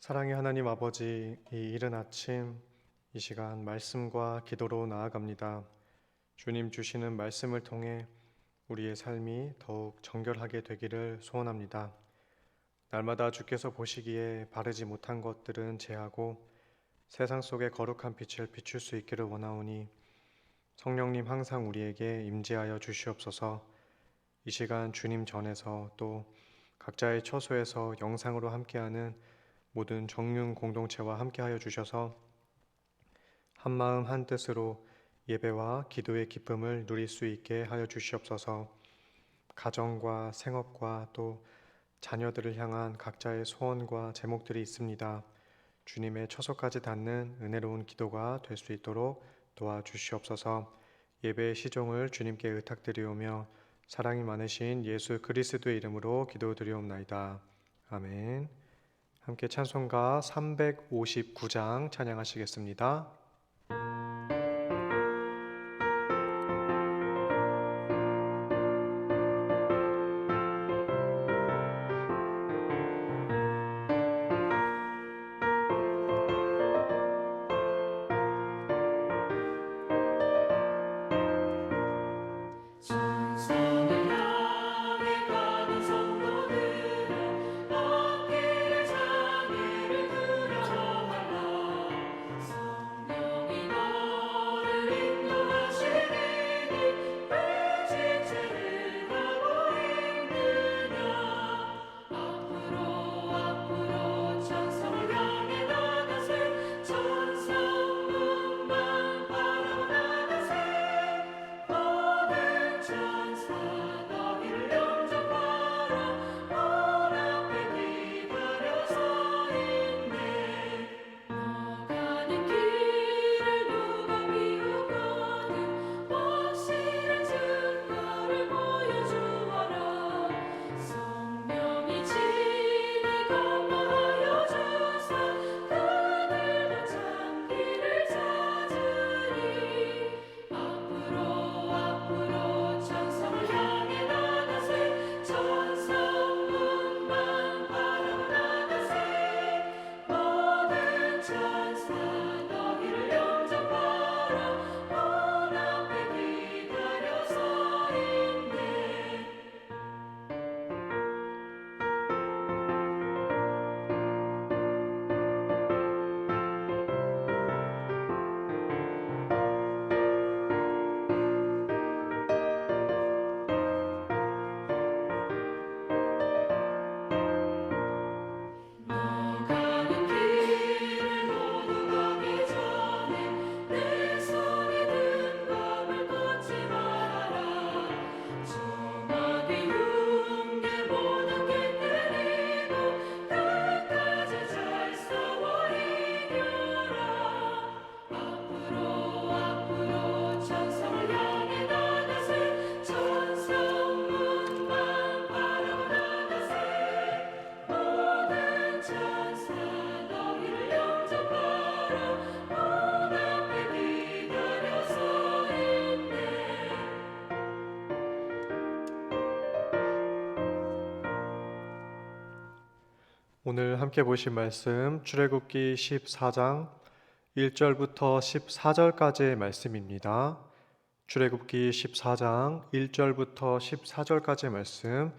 사랑의 하나님 아버지, 이 이른 아침 이 시간 말씀과 기도로 나아갑니다. 주님 주시는 말씀을 통해 우리의 삶이 더욱 정결하게 되기를 소원합니다. 날마다 주께서 보시기에 바르지 못한 것들은 제하고 세상 속에 거룩한 빛을 비출 수 있기를 원하오니 성령님 항상 우리에게 임재하여 주시옵소서. 이 시간 주님 전에서 또 각자의 처소에서 영상으로 함께하는 모든 정륜 공동체와 함께하여 주셔서 한마음 한뜻으로 예배와 기도의 기쁨을 누릴 수 있게 하여 주시옵소서. 가정과 생업과 또 자녀들을 향한 각자의 소원과 제목들이 있습니다. 주님의 처소까지 닿는 은혜로운 기도가 될 수 있도록 도와주시옵소서. 예배의 시종을 주님께 의탁드리오며 사랑이 많으신 예수 그리스도의 이름으로 기도드리옵나이다. 아멘. 함께 찬송가 359장 찬양하시겠습니다. 오늘 함께 보실 말씀 출애굽기 14장 1절부터 14절까지의 말씀입니다. 출애굽기 14장 1절부터 14절까지의 말씀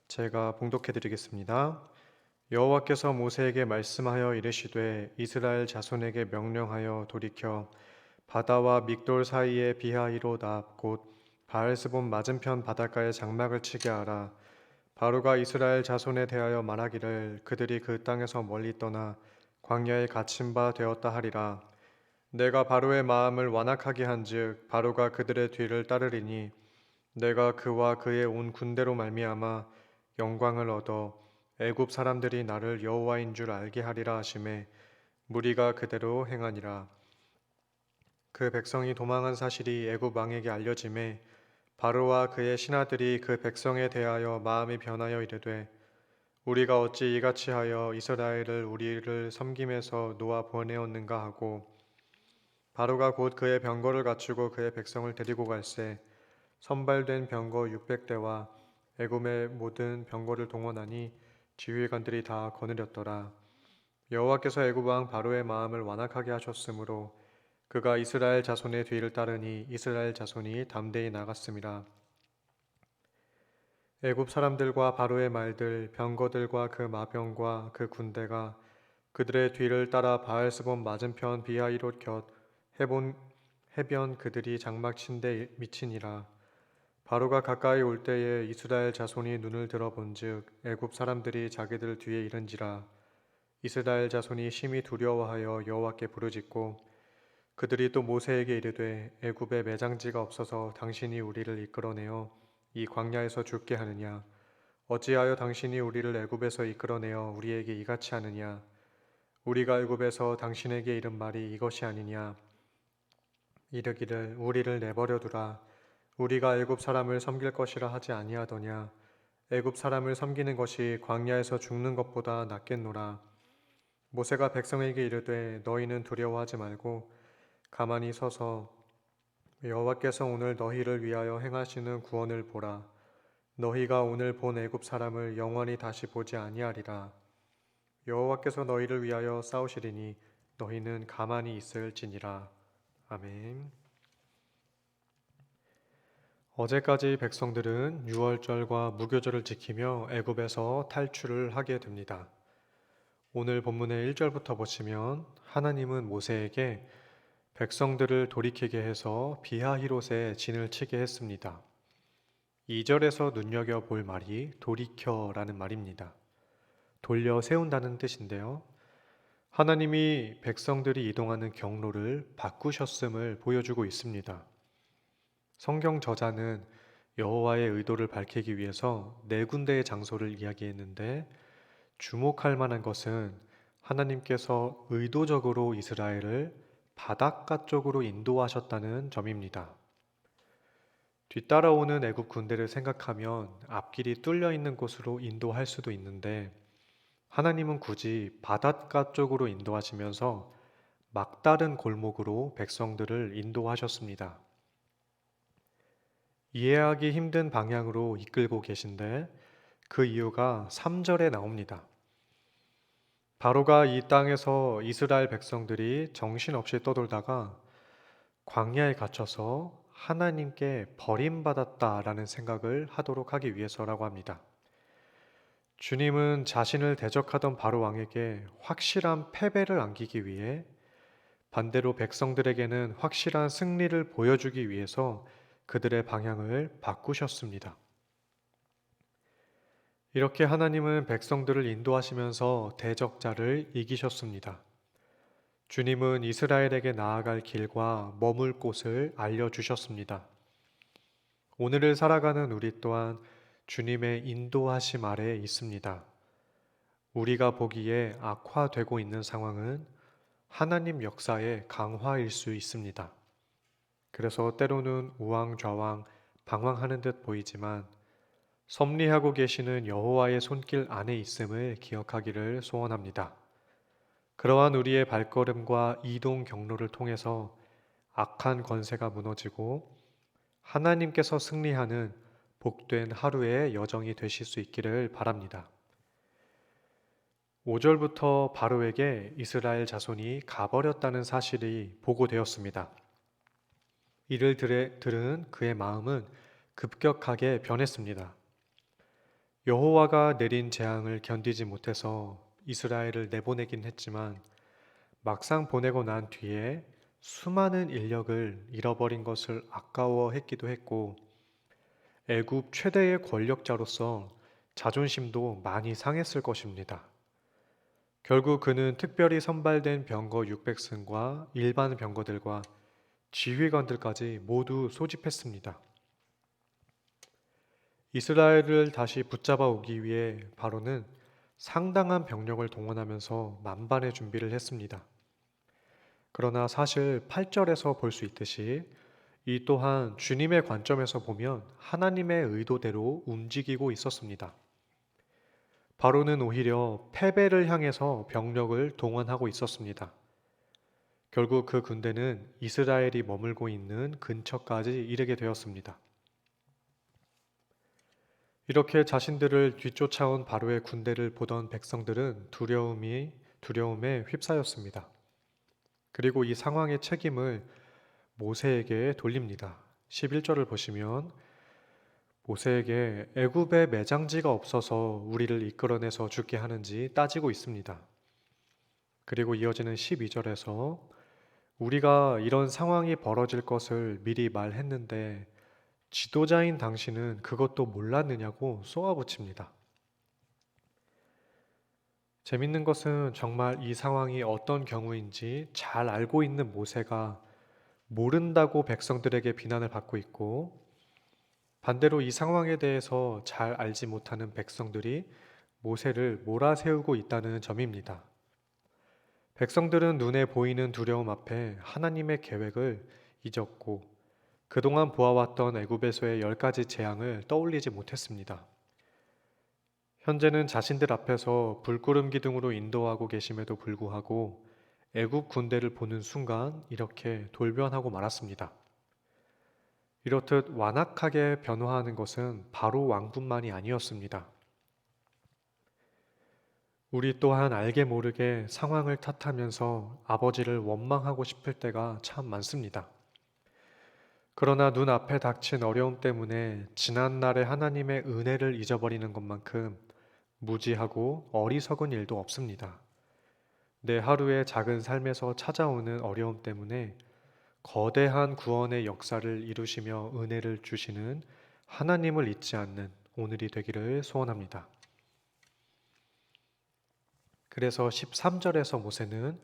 제가 봉독해 드리겠습니다. 여호와께서 모세에게 말씀하여 이르시되 이스라엘 자손에게 명령하여 돌이켜 바다와 믹돌 사이에 비하이로답 곧 바알스본 맞은편 바닷가에 장막을 치게 하라. 바로가 이스라엘 자손에 대하여 말하기를 그들이 그 땅에서 멀리 떠나 광야에 갇힌 바 되었다 하리라. 내가 바로의 마음을 완악하게 한즉 바로가 그들의 뒤를 따르리니 내가 그와 그의 온 군대로 말미암아 영광을 얻어 애굽 사람들이 나를 여호와인 줄 알게 하리라 하시매 무리가 그대로 행하니라. 그 백성이 도망한 사실이 애굽 왕에게 알려짐에 바로와 그의 신하들이 그 백성에 대하여 마음이 변하여 이르되 우리가 어찌 이같이 하여 이스라엘을 우리를 섬김에서 놓아 보내었는가 하고 바로가 곧 그의 병거를 갖추고 그의 백성을 데리고 갈새 선발된 병거 600대와 애굽의 모든 병거를 동원하니 지휘관들이 다 거느렸더라. 여호와께서 애굽 왕 바로의 마음을 완악하게 하셨으므로 그가 이스라엘 자손의 뒤를 따르니 이스라엘 자손이 담대히 나갔음이라. 애굽 사람들과 바로의 말들, 병거들과 그 마병과 그 군대가 그들의 뒤를 따라 바알스본 맞은편 비하이롯 곁 해본 해변 그들이 장막 친데 미치니라. 바로가 가까이 올 때에 이스라엘 자손이 눈을 들어본즉 애굽 사람들이 자기들 뒤에 이른지라. 이스라엘 자손이 심히 두려워하여 여호와께 부르짖고 그들이 또 모세에게 이르되 애굽에 매장지가 없어서 당신이 우리를 이끌어내어 이 광야에서 죽게 하느냐. 어찌하여 당신이 우리를 애굽에서 이끌어내어 우리에게 이같이 하느냐. 우리가 애굽에서 당신에게 이른 말이 이것이 아니냐. 이르기를 우리를 내버려 두라. 우리가 애굽 사람을 섬길 것이라 하지 아니하더냐. 애굽 사람을 섬기는 것이 광야에서 죽는 것보다 낫겠노라. 모세가 백성에게 이르되 너희는 두려워하지 말고 가만히 서서 여호와께서 오늘 너희를 위하여 행하시는 구원을 보라. 너희가 오늘 본 애굽 사람을 영원히 다시 보지 아니하리라. 여호와께서 너희를 위하여 싸우시리니 너희는 가만히 있을지니라. 아멘. 어제까지 백성들은 유월절과 무교절을 지키며 애굽에서 탈출을 하게 됩니다. 오늘 본문의 1절부터 보시면 하나님은 모세에게 백성들을 돌이키게 해서 비하히롯에 진을 치게 했습니다. 2절에서 눈여겨볼 말이 돌이켜라는 말입니다. 돌려 세운다는 뜻인데요. 하나님이 백성들이 이동하는 경로를 바꾸셨음을 보여주고 있습니다. 성경 저자는 여호와의 의도를 밝히기 위해서 네 군데의 장소를 이야기했는데 주목할 만한 것은 하나님께서 의도적으로 이스라엘을 바닷가 쪽으로 인도하셨다는 점입니다. 뒤따라오는 애굽 군대를 생각하면 앞길이 뚫려 있는 곳으로 인도할 수도 있는데 하나님은 굳이 바닷가 쪽으로 인도하시면서 막다른 골목으로 백성들을 인도하셨습니다. 이해하기 힘든 방향으로 이끌고 계신데 그 이유가 3절에 나옵니다. 바로가 이 땅에서 이스라엘 백성들이 정신없이 떠돌다가 광야에 갇혀서 하나님께 버림받았다라는 생각을 하도록 하기 위해서라고 합니다. 주님은 자신을 대적하던 바로 왕에게 확실한 패배를 안기기 위해 반대로 백성들에게는 확실한 승리를 보여주기 위해서 그들의 방향을 바꾸셨습니다. 이렇게 하나님은 백성들을 인도하시면서 대적자를 이기셨습니다. 주님은 이스라엘에게 나아갈 길과 머물 곳을 알려주셨습니다. 오늘을 살아가는 우리 또한 주님의 인도하심 아래에 있습니다. 우리가 보기에 악화되고 있는 상황은 하나님 역사의 강화일 수 있습니다. 그래서 때로는 우왕좌왕 방황하는 듯 보이지만 섭리하고 계시는 여호와의 손길 안에 있음을 기억하기를 소원합니다. 그러한 우리의 발걸음과 이동 경로를 통해서 악한 권세가 무너지고 하나님께서 승리하는 복된 하루의 여정이 되실 수 있기를 바랍니다. 5절부터 바로에게 이스라엘 자손이 가버렸다는 사실이 보고되었습니다. 이를 들은 그의 마음은 급격하게 변했습니다. 여호와가 내린 재앙을 견디지 못해서 이스라엘을 내보내긴 했지만 막상 보내고 난 뒤에 수많은 인력을 잃어버린 것을 아까워했기도 했고 애굽 최대의 권력자로서 자존심도 많이 상했을 것입니다. 결국 그는 특별히 선발된 병거 600승과 일반 병거들과 지휘관들까지 모두 소집했습니다. 이스라엘을 다시 붙잡아 오기 위해 바로는 상당한 병력을 동원하면서 만반의 준비를 했습니다. 그러나 사실 8절에서 볼 수 있듯이 이 또한 주님의 관점에서 보면 하나님의 의도대로 움직이고 있었습니다. 바로는 오히려 패배를 향해서 병력을 동원하고 있었습니다. 결국 그 군대는 이스라엘이 머물고 있는 근처까지 이르게 되었습니다. 이렇게 자신들을 뒤쫓아온 바로의 군대를 보던 백성들은 두려움에 휩싸였습니다. 그리고 이 상황의 책임을 모세에게 돌립니다. 11절을 보시면 모세에게 애굽에 매장지가 없어서 우리를 이끌어내서 죽게 하는지 따지고 있습니다. 그리고 이어지는 12절에서 우리가 이런 상황이 벌어질 것을 미리 말했는데 지도자인 당신은 그것도 몰랐느냐고 쏘아붙입니다. 재밌는 것은 정말 이 상황이 어떤 경우인지 잘 알고 있는 모세가 모른다고 백성들에게 비난을 받고 있고, 반대로 이 상황에 대해서 잘 알지 못하는 백성들이 모세를 몰아세우고 있다는 점입니다. 백성들은 눈에 보이는 두려움 앞에 하나님의 계획을 잊었고 그동안 보아왔던 애굽에서의 10가지 재앙을 떠올리지 못했습니다. 현재는 자신들 앞에서 불구름 기둥으로 인도하고 계심에도 불구하고 애굽 군대를 보는 순간 이렇게 돌변하고 말았습니다. 이렇듯 완악하게 변화하는 것은 바로 왕뿐만이 아니었습니다. 우리 또한 알게 모르게 상황을 탓하면서 아버지를 원망하고 싶을 때가 참 많습니다. 그러나 눈앞에 닥친 어려움 때문에 지난날의 하나님의 은혜를 잊어버리는 것만큼 무지하고 어리석은 일도 없습니다. 내 하루의 작은 삶에서 찾아오는 어려움 때문에 거대한 구원의 역사를 이루시며 은혜를 주시는 하나님을 잊지 않는 오늘이 되기를 소원합니다. 그래서 13절에서 모세는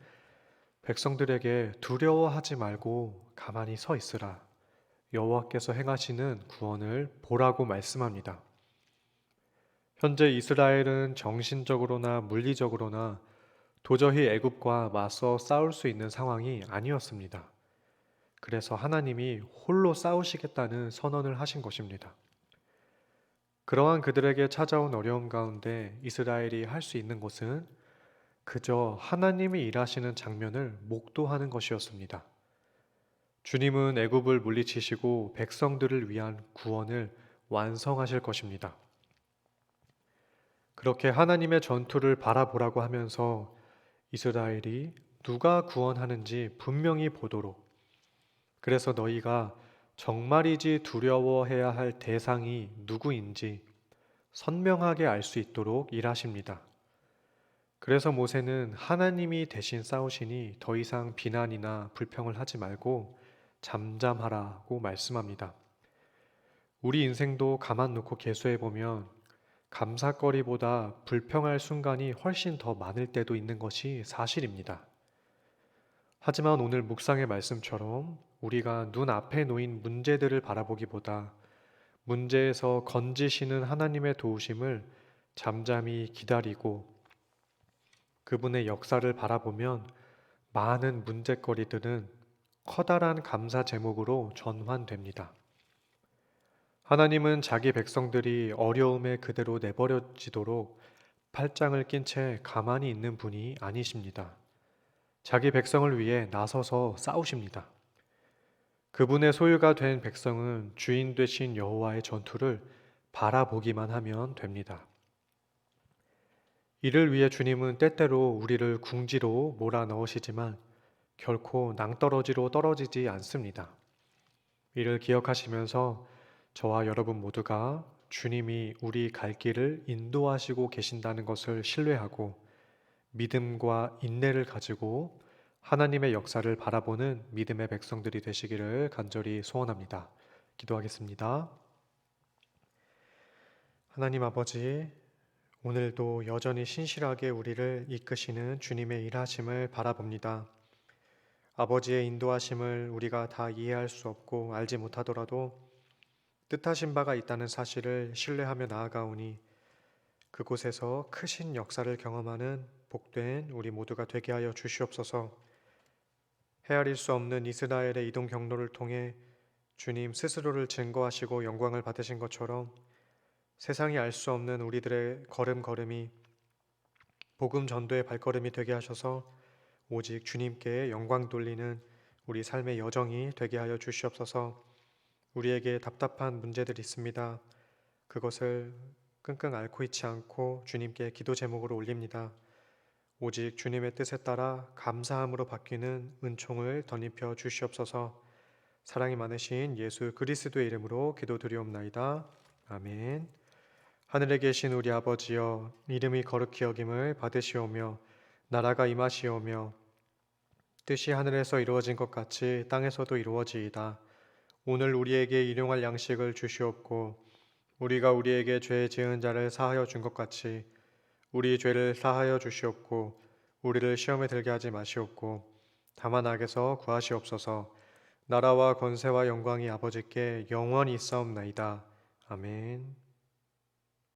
백성들에게 두려워하지 말고 가만히 서 있으라. 여호와께서 행하시는 구원을 보라고 말씀합니다. 현재 이스라엘은 정신적으로나 물리적으로나 도저히 애굽과 맞서 싸울 수 있는 상황이 아니었습니다. 그래서 하나님이 홀로 싸우시겠다는 선언을 하신 것입니다. 그러한 그들에게 찾아온 어려움 가운데 이스라엘이 할 수 있는 것은 그저 하나님이 일하시는 장면을 목도하는 것이었습니다. 주님은 애굽을 물리치시고 백성들을 위한 구원을 완성하실 것입니다. 그렇게 하나님의 전투를 바라보라고 하면서 이스라엘이 누가 구원하는지 분명히 보도록, 그래서 너희가 정말이지 두려워해야 할 대상이 누구인지 선명하게 알 수 있도록 일하십니다. 그래서 모세는 하나님이 대신 싸우시니 더 이상 비난이나 불평을 하지 말고 잠잠하라고 말씀합니다. 우리 인생도 가만 놓고 계수해 보면 감사거리보다 불평할 순간이 훨씬 더 많을 때도 있는 것이 사실입니다. 하지만 오늘 묵상의 말씀처럼 우리가 눈앞에 놓인 문제들을 바라보기보다 문제에서 건지시는 하나님의 도우심을 잠잠히 기다리고 그분의 역사를 바라보면 많은 문제거리들은 커다란 감사 제목으로 전환됩니다. 하나님은 자기 백성들이 어려움에 그대로 내버려지도록 팔짱을 낀 채 가만히 있는 분이 아니십니다. 자기 백성을 위해 나서서 싸우십니다. 그분의 소유가 된 백성은 주인 되신 여호와의 전투를 바라보기만 하면 됩니다. 이를 위해 주님은 때때로 우리를 궁지로 몰아넣으시지만 결코 낭떠러지로 떨어지지 않습니다. 이를 기억하시면서 저와 여러분 모두가 주님이 우리 갈 길을 인도하시고 계신다는 것을 신뢰하고 믿음과 인내를 가지고 하나님의 역사를 바라보는 믿음의 백성들이 되시기를 간절히 소원합니다. 기도하겠습니다. 하나님 아버지, 오늘도 여전히 신실하게 우리를 이끄시는 주님의 일하심을 바라봅니다. 아버지의 인도하심을 우리가 다 이해할 수 없고 알지 못하더라도 뜻하신 바가 있다는 사실을 신뢰하며 나아가오니 그곳에서 크신 역사를 경험하는 복된 우리 모두가 되게 하여 주시옵소서. 헤아릴 수 없는 이스라엘의 이동 경로를 통해 주님 스스로를 증거하시고 영광을 받으신 것처럼 세상이 알 수 없는 우리들의 걸음걸음이 복음 전도의 발걸음이 되게 하셔서 오직 주님께 영광 돌리는 우리 삶의 여정이 되게 하여 주시옵소서. 우리에게 답답한 문제들이 있습니다. 그것을 끙끙 앓고 있지 않고 주님께 기도 제목으로 올립니다. 오직 주님의 뜻에 따라 감사함으로 바뀌는 은총을 덧입혀 주시옵소서. 사랑이 많으신 예수 그리스도의 이름으로 기도드리옵나이다. 아멘. 하늘에 계신 우리 아버지여, 이름이 거룩히 여김을 받으시오며 나라가 임하시오며 뜻이 하늘에서 이루어진 것 같이 땅에서도 이루어지이다. 오늘 우리에게 일용할 양식을 주시옵고 우리가 우리에게 죄 지은 자를 사하여 준 것 같이 우리 죄를 사하여 주시옵고 우리를 시험에 들게 하지 마시옵고 다만 악에서 구하시옵소서. 나라와 권세와 영광이 아버지께 영원히 있사옵나이다. 아멘.